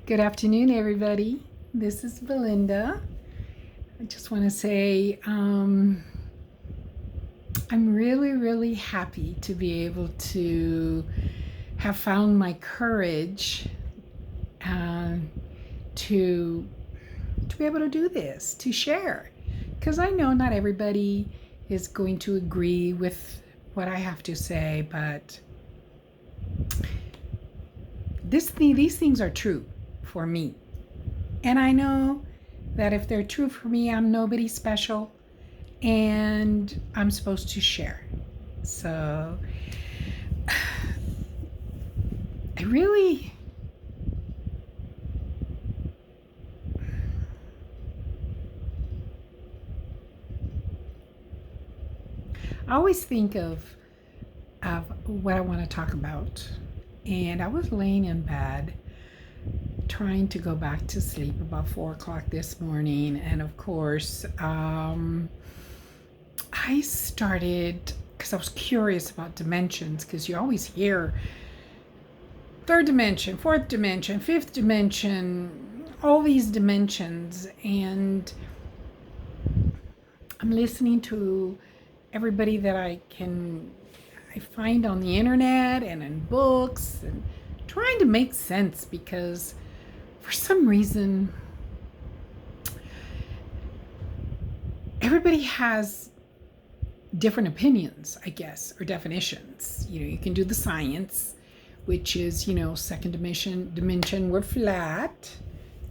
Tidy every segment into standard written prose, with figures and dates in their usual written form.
Good afternoon, everybody. This is Belinda. I just want to say I'm really, really happy to be able to have found my courage uh, to be able to do this, to share, because I know not everybody is going to agree with what I have to say, but these things are true for me. And I know that if they're true for me, I'm nobody special and I'm supposed to share. So I really I always think of what I want to talk about. And I was laying in bed trying to go back to sleep about 4 o'clock this morning. And of course, I started because I was curious about dimensions, because you always hear third dimension, fourth dimension, fifth dimension, all these dimensions. And I'm listening to everybody that I find on the internet and in books, and trying to make sense, because for some reason everybody has different opinions, I guess, or definitions. You can do the science, which is, second dimension, we're flat.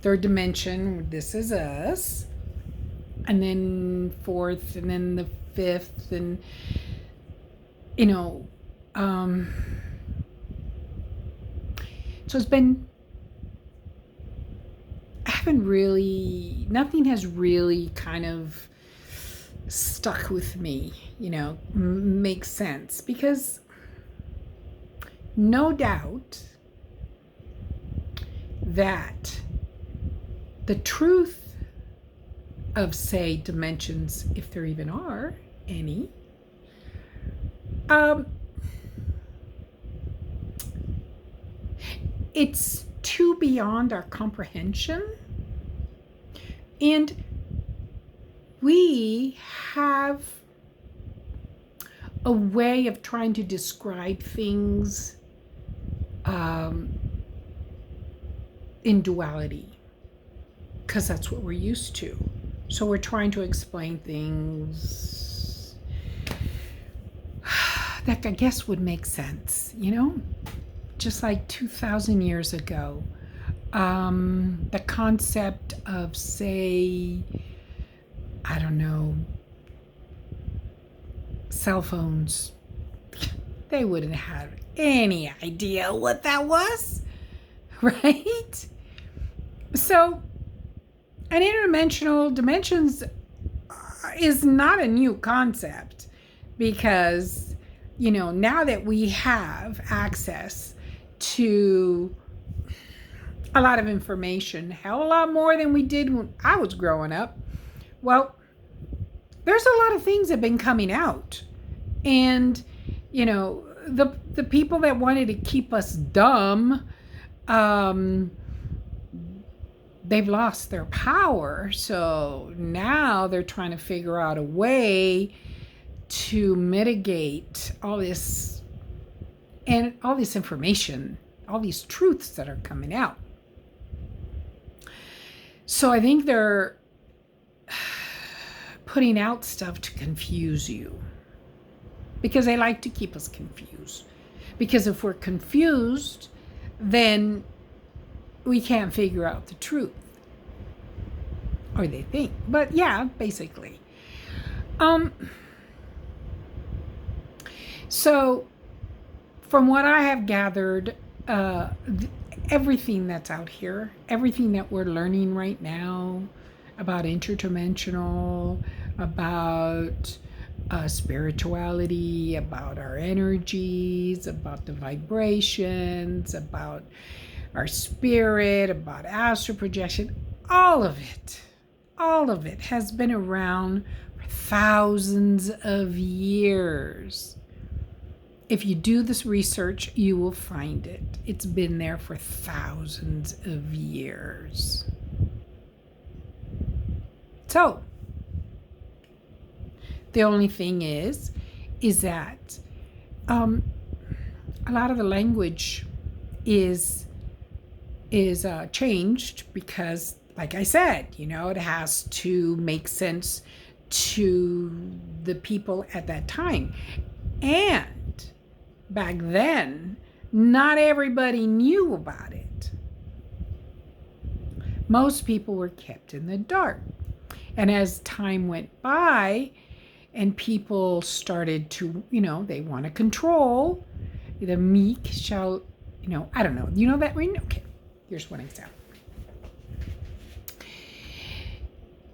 Third dimension, this is us. And then fourth, and then the fifth, and so nothing has really kind of stuck with me, makes sense, because no doubt that the truth of, say, dimensions, if there even are any, it's too beyond our comprehension. And we have a way of trying to describe things in duality, because that's what we're used to. So we're trying to explain things that I guess would make sense, just like 2,000 years ago. The concept of, say, I don't know, cell phones, they wouldn't have any idea what that was, right? So an interdimensional dimensions is not a new concept, because now that we have access to a lot of information, hell, a lot more than we did when I was growing up, well, there's a lot of things that have been coming out. And the people that wanted to keep us dumb, they've lost their power. So now they're trying to figure out a way to mitigate all this information, all these truths that are coming out. So I think they're putting out stuff to confuse you, because they like to keep us confused. Because if we're confused, then we can't figure out the truth, or they think. But yeah, basically. So from what I have gathered, everything that's out here, everything that we're learning right now about interdimensional, about spirituality, about our energies, about the vibrations, about our spirit, about astral projection, all of it has been around for thousands of years. If you do this research, you will find it. It's been there for thousands of years. So, the only thing is that a lot of the language is changed because, like I said, it has to make sense to the people at that time. And back then, not everybody knew about it. Most people were kept in the dark. And as time went by and people started to, they want to control, the meek shall, I don't know. You know that ring? Okay, here's one example.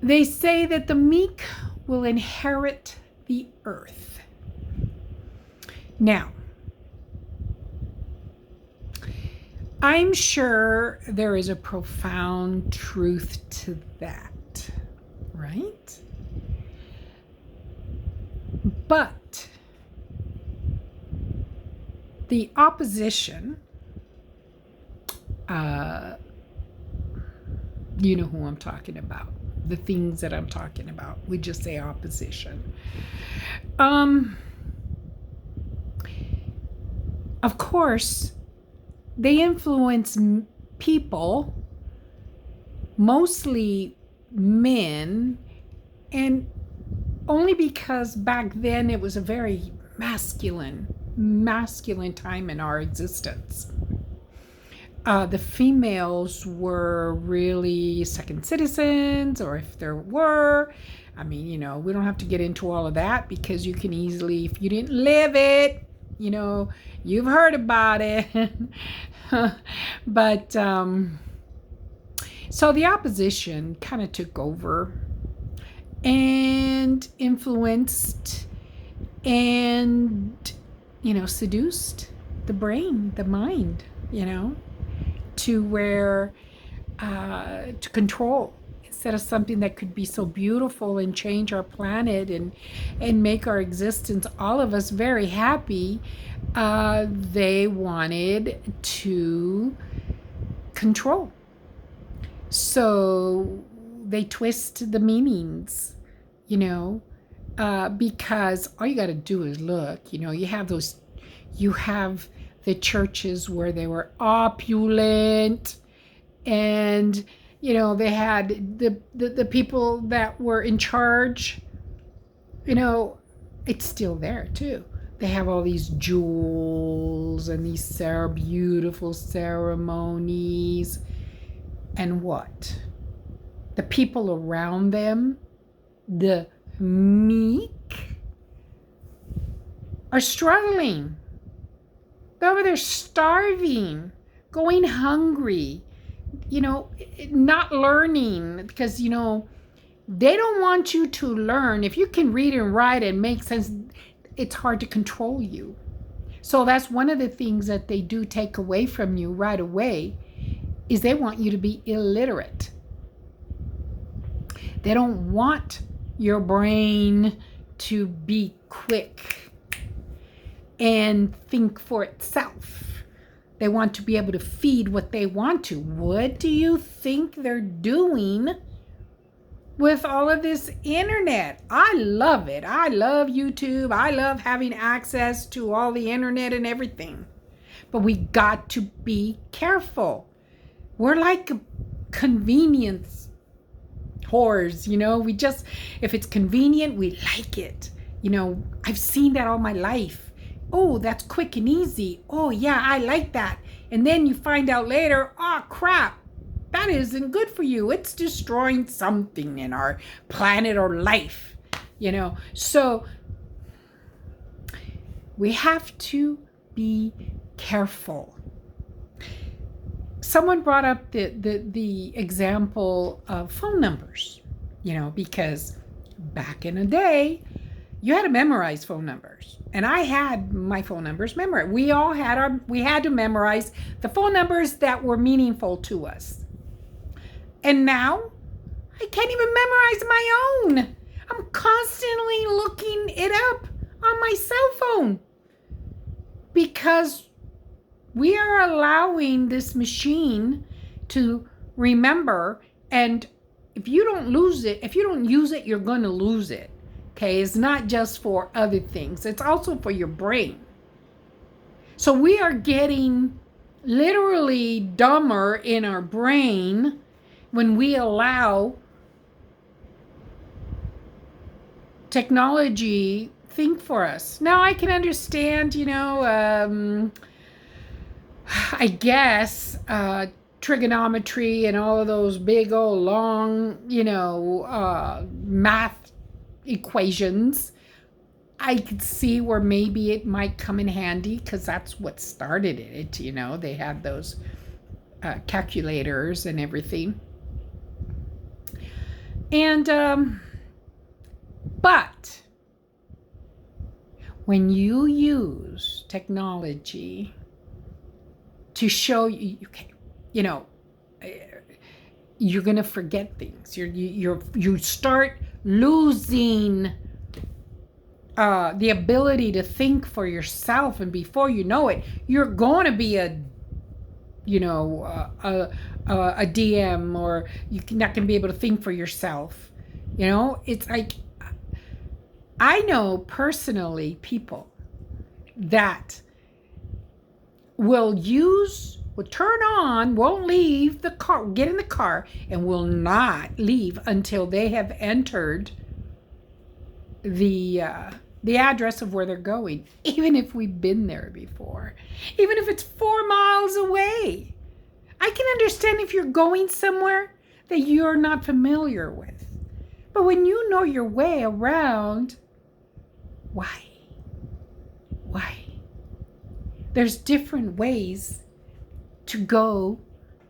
They say that the meek will inherit the earth. Now, I'm sure there is a profound truth to that, right? But the opposition, you know who I'm talking about, the things that I'm talking about. We just say opposition. Of course, they influence people, mostly men, and only because back then it was a very masculine time in our existence. The females were really second citizens, or if there were, we don't have to get into all of that because you can easily, if you didn't live it, you've heard about it. But so the opposition kind of took over and influenced and, seduced the brain, the mind, to where, to control, instead of something that could be so beautiful and change our planet and make our existence, all of us, very happy. They wanted to control. So they twist the meanings, because all you got to do is look, you have the churches where they were opulent, and they had the people that were in charge. It's still there too. They have all these jewels and these beautiful ceremonies, and what? The people around them, the meek, are struggling. They're over there starving, going hungry, not learning, because, they don't want you to learn. If you can read and write and make sense, it's hard to control you. So that's one of the things that they do take away from you right away, is they want you to be illiterate. They don't want your brain to be quick and think for itself. They want to be able to feed what they want to. What do you think they're doing with all of this internet? I love it. I love YouTube. I love having access to all the internet and everything. But we got to be careful. We're like convenience whores, we just, if it's convenient, we like it. I've seen that all my life. Oh, that's quick and easy. Oh yeah, I like that. And then you find out later, oh crap, that isn't good for you. It's destroying something in our planet or life, So we have to be careful. Someone brought up the example of phone numbers, because back in the day, you had to memorize phone numbers. And I had my phone numbers memorized. We had to memorize the phone numbers that were meaningful to us. And now, I can't even memorize my own. I'm constantly looking it up on my cell phone. because we are allowing this machine to remember, and if you don't lose it, if you don't use it, you're going to lose it. Okay, it's not just for other things, it's also for your brain. So we are getting literally dumber in our brain when we allow technology think for us. Now I can understand, I guess trigonometry and all of those big old long, math equations. I could see where maybe it might come in handy because that's what started it. They had those calculators and everything. And, but when you use technology to show you, you're going to forget things. You start losing the ability to think for yourself, and before you know it, you're going to be a DM, or you're not going to be able to think for yourself. It's like, I know personally people that will turn on, won't leave the car, get in the car, and will not leave until they have entered the address of where they're going, even if we've been there before, even if it's 4 miles away. I can understand if you're going somewhere that you're not familiar with, but when you know your way around, why? There's different ways to go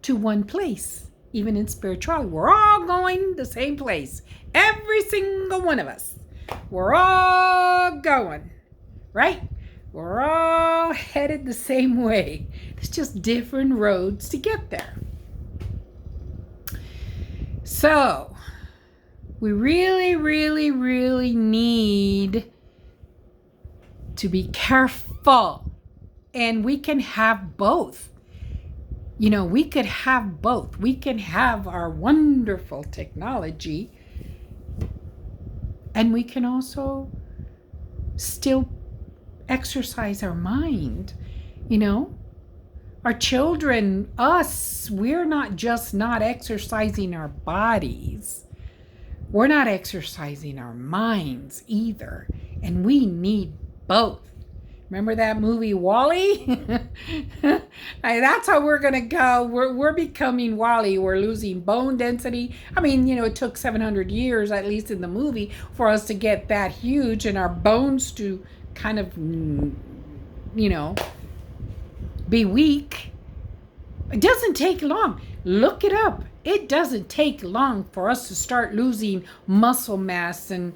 to one place. Even in spirituality, we're all going the same place. Every single one of us. We're all going, right? We're all headed the same way. There's just different roads to get there. So, we really, really, really need to be careful. And we can have both. We could have both. We can have our wonderful technology, and we can also still exercise our mind. Our children, us, we're not just not exercising our bodies. We're not exercising our minds either. And we need both. Remember that movie WALL-E? That's how we're going to go. We're becoming WALL-E. We're losing bone density. It took 700 years, at least in the movie, for us to get that huge and our bones to kind of, be weak. It doesn't take long. Look it up. It doesn't take long for us to start losing muscle mass and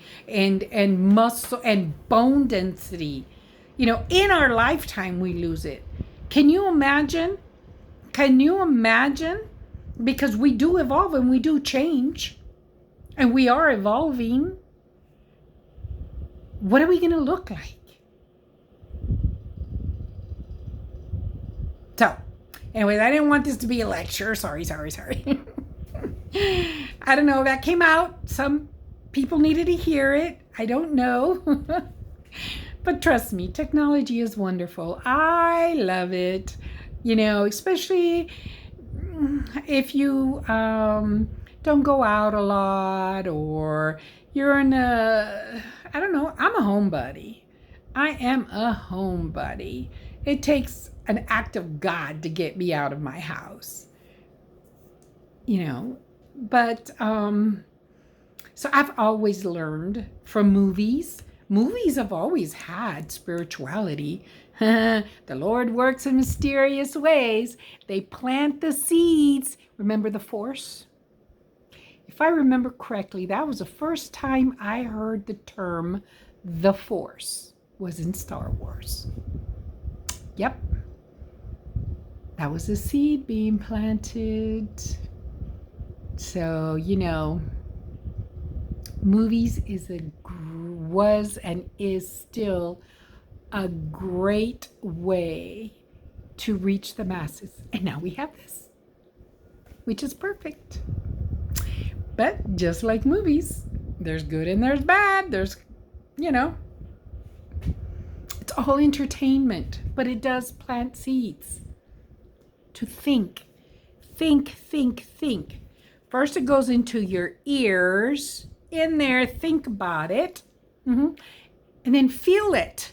muscle and bone density. In our lifetime, we lose it. Can you imagine? Because we do evolve and we do change. And we are evolving. What are we going to look like? So, anyways, I didn't want this to be a lecture. Sorry. I don't know. That came out. Some people needed to hear it. I don't know. But trust me, technology is wonderful. I love it. Especially if you don't go out a lot, or you're in I'm a homebody. I am a homebody. It takes an act of God to get me out of my house. But so I've always learned from movies. Movies have always had spirituality. The Lord works in mysterious ways. They plant the seeds. Remember the Force? If I remember correctly, that was the first time I heard the term the Force was in Star Wars. Yep. That was a seed being planted. So, movies was and is still a great way to reach the masses. And now we have this, which is perfect. But just like movies, there's good and there's bad. There's, it's all entertainment, but it does plant seeds to think. First, it goes into your ears, in there, think about it, and then feel it.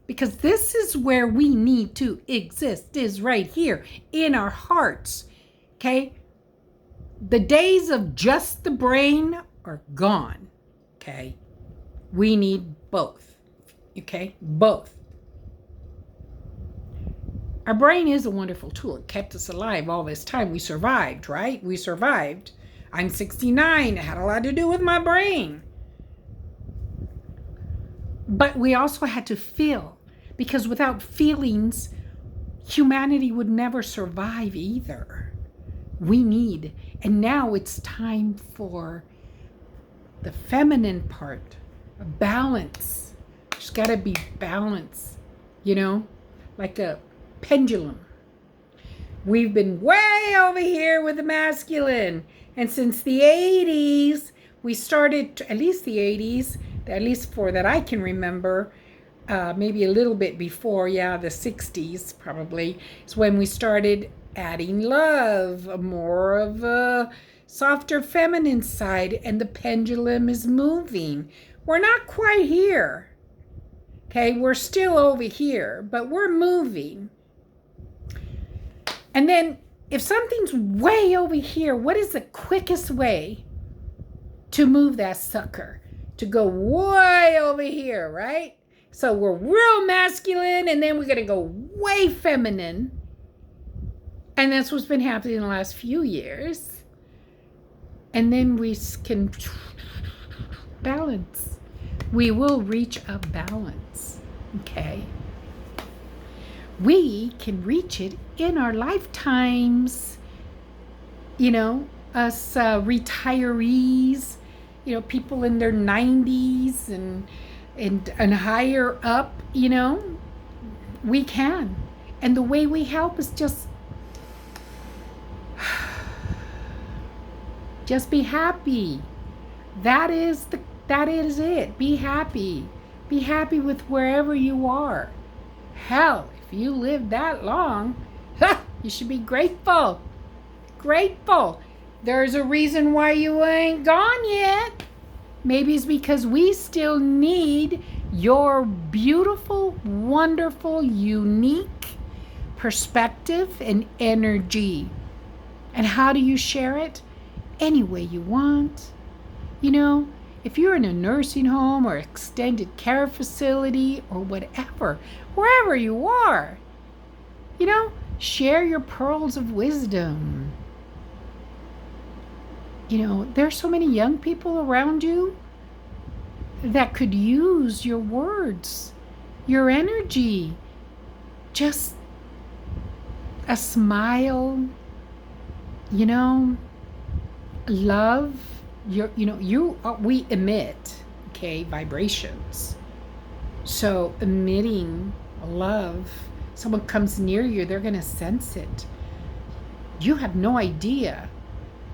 Because this is where we need to exist, is right here in our hearts, okay? The days of just the brain are gone, okay? We need both, okay? Both. Our brain is a wonderful tool. It kept us alive all this time. We survived, right? We survived. I'm 69. It had a lot to do with my brain. But we also had to feel, because without feelings, humanity would never survive either. We need, and now it's time for the feminine part, a balance. There's got to be balance, like a pendulum. We've been way over here with the masculine, and since the 80s, we started, at least the 80s, at least for that I can remember, maybe a little bit before, the 60s probably, is when we started adding love, more of a softer feminine side, and the pendulum is moving. We're not quite here, okay? We're still over here, but we're moving. And then if something's way over here, what is the quickest way to move that sucker? To go way over here, right? So we're real masculine, and then we're going to go way feminine. And that's what's been happening in the last few years. And then we can balance. We will reach a balance, okay? We can reach it in our lifetimes. Us retirees, people in their 90s and higher up, we can. And the way we help is just be happy. That is it. Be happy. Be happy with wherever you are. Hell, if you live that long, you should be grateful. Grateful. There's a reason why you ain't gone yet. Maybe it's because we still need your beautiful, wonderful, unique perspective and energy. And how do you share it? Any way you want. If you're in a nursing home or extended care facility or whatever, wherever you are, share your pearls of wisdom. There's so many young people around you that could use your words, your energy, just a smile, love. We emit, vibrations. So emitting love, someone comes near you, they're going to sense it. You have no idea.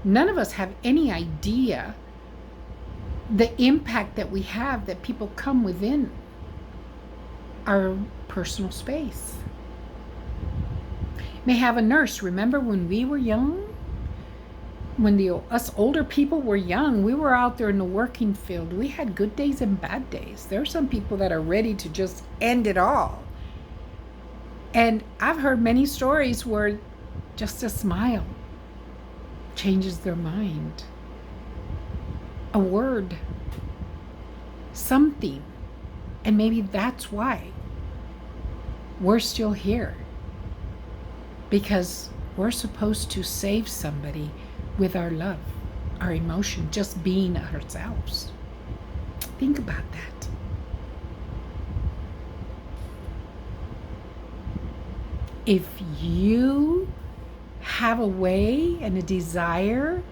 None of us have any idea the impact that we have, that people come within our personal space. May have a nurse. Remember when we were young? When us older people were young, we were out there in the working field. We had good days and bad days. There are some people that are ready to just end it all. And I've heard many stories where just a smile changes their mind. A word, something. And maybe that's why we're still here. Because we're supposed to save somebody with our love, our emotion, just being ourselves. Think about that. If you have a way and a desire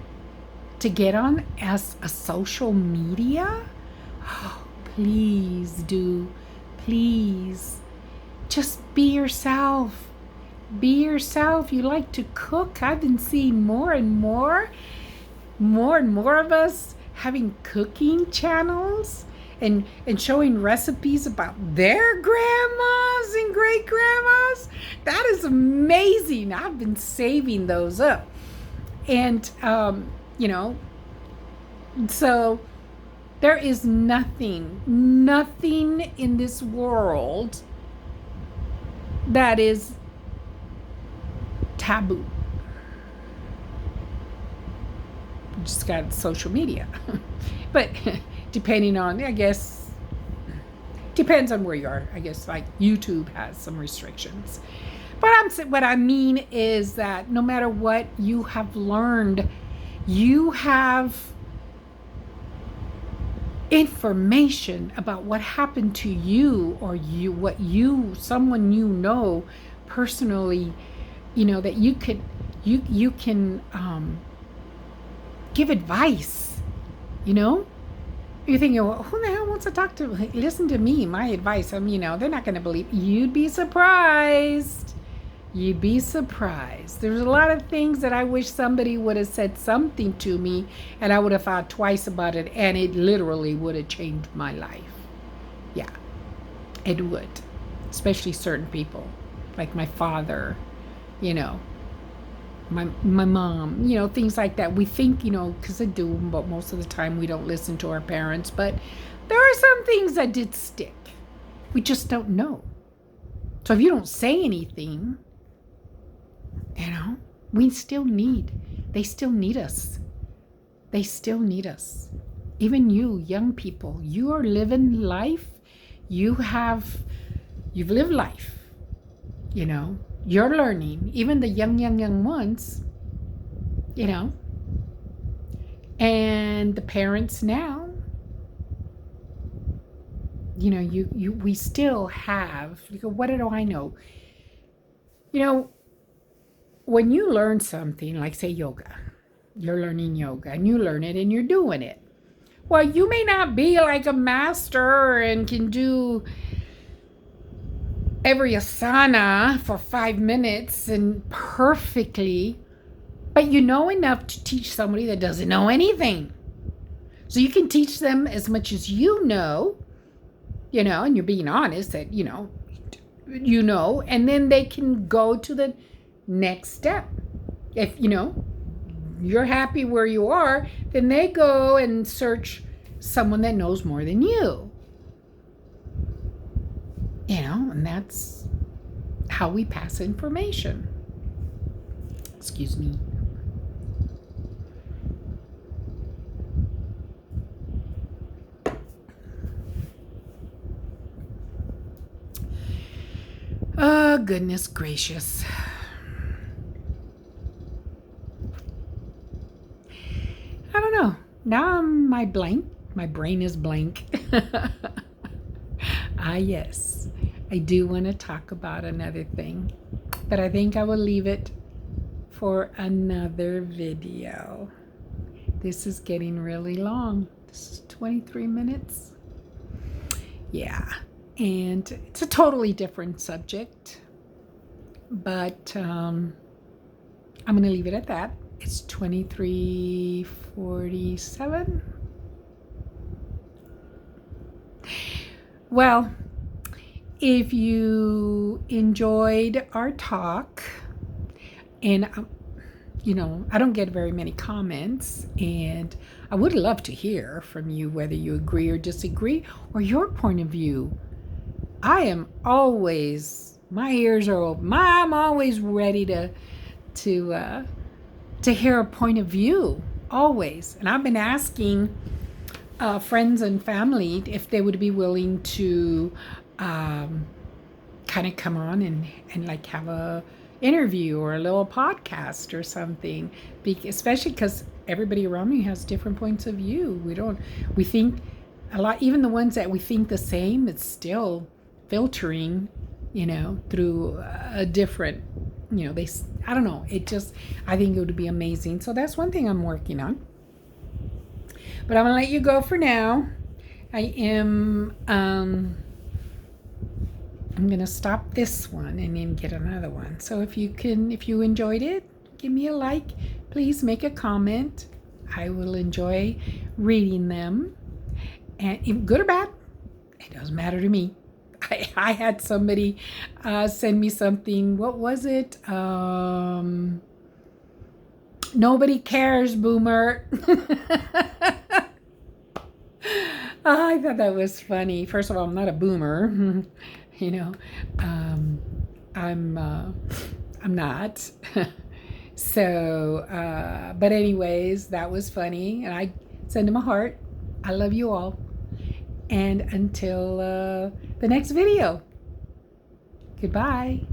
to get on as a social media, please do. Please Just be yourself. Be yourself. You like to cook. I've been seeing more and more of us having cooking channels and showing recipes about their grandmas and great grandmas. That is amazing. I've been saving those up. And, so there is nothing in this world that is taboo. You just got social media. But depending on, I guess, depends on where you are. I guess like YouTube has some restrictions. But what I mean is that no matter what you have learned, you have information about what happened to you, or someone personally, that you can give advice. You're thinking, well, who the hell wants to talk to, listen to me, my advice? They're not going to believe. You'd be surprised. There's a lot of things that I wish somebody would have said something to me, and I would have thought twice about it, and it literally would have changed my life. Yeah, it would. Especially certain people, like my father, my mom, things like that. We think, because they do, but most of the time we don't listen to our parents. But there are some things that did stick. We just don't know. So if you don't say anything, they still need us. They still need us. Even you, young people, you are living life. You've lived life. You're learning. Even the young ones, and the parents now, we still have, what do I know? When you learn something, like say yoga, you're learning yoga and you learn it and you're doing it. Well, you may not be like a master and can do every asana for 5 minutes and perfectly, but you know enough to teach somebody that doesn't know anything. So you can teach them as much as you know, and you're being honest that, and then they can go to the next step. If, you're happy where you are, then they go and search someone that knows more than you. And that's how we pass information. Excuse me. Oh, goodness gracious. I don't know. Now my brain is blank. Yes. I do want to talk about another thing, but I think I will leave it for another video. This is getting really long. This is 23 minutes. Yeah, and it's a totally different subject, but I'm going to leave it at that. It's 23:47. Well, if you enjoyed our talk, and I don't get very many comments, and I would love to hear from you whether you agree or disagree, or your point of view. I am always, my ears are open. I'm always ready to hear a point of view, always. And I've been asking friends and family if they would be willing to kind of come on and like have a interview or a little podcast or something, especially because everybody around me has different points of view. We think a lot, even the ones that we think the same, it's still filtering, through a different, I don't know. I think it would be amazing. So that's one thing I'm working on. But I'm going to let you go for now. I am I'm gonna stop this one and then get another one. So if you enjoyed it, give me a like. Please make a comment. I will enjoy reading them, and if good or bad, it doesn't matter to me. I had somebody send me something. What was it? Nobody cares, boomer. I thought that was funny. First of all, I'm not a boomer. You know, I'm not. So, but anyways, that was funny, and I send him a heart. I love you all, and until the next video, goodbye.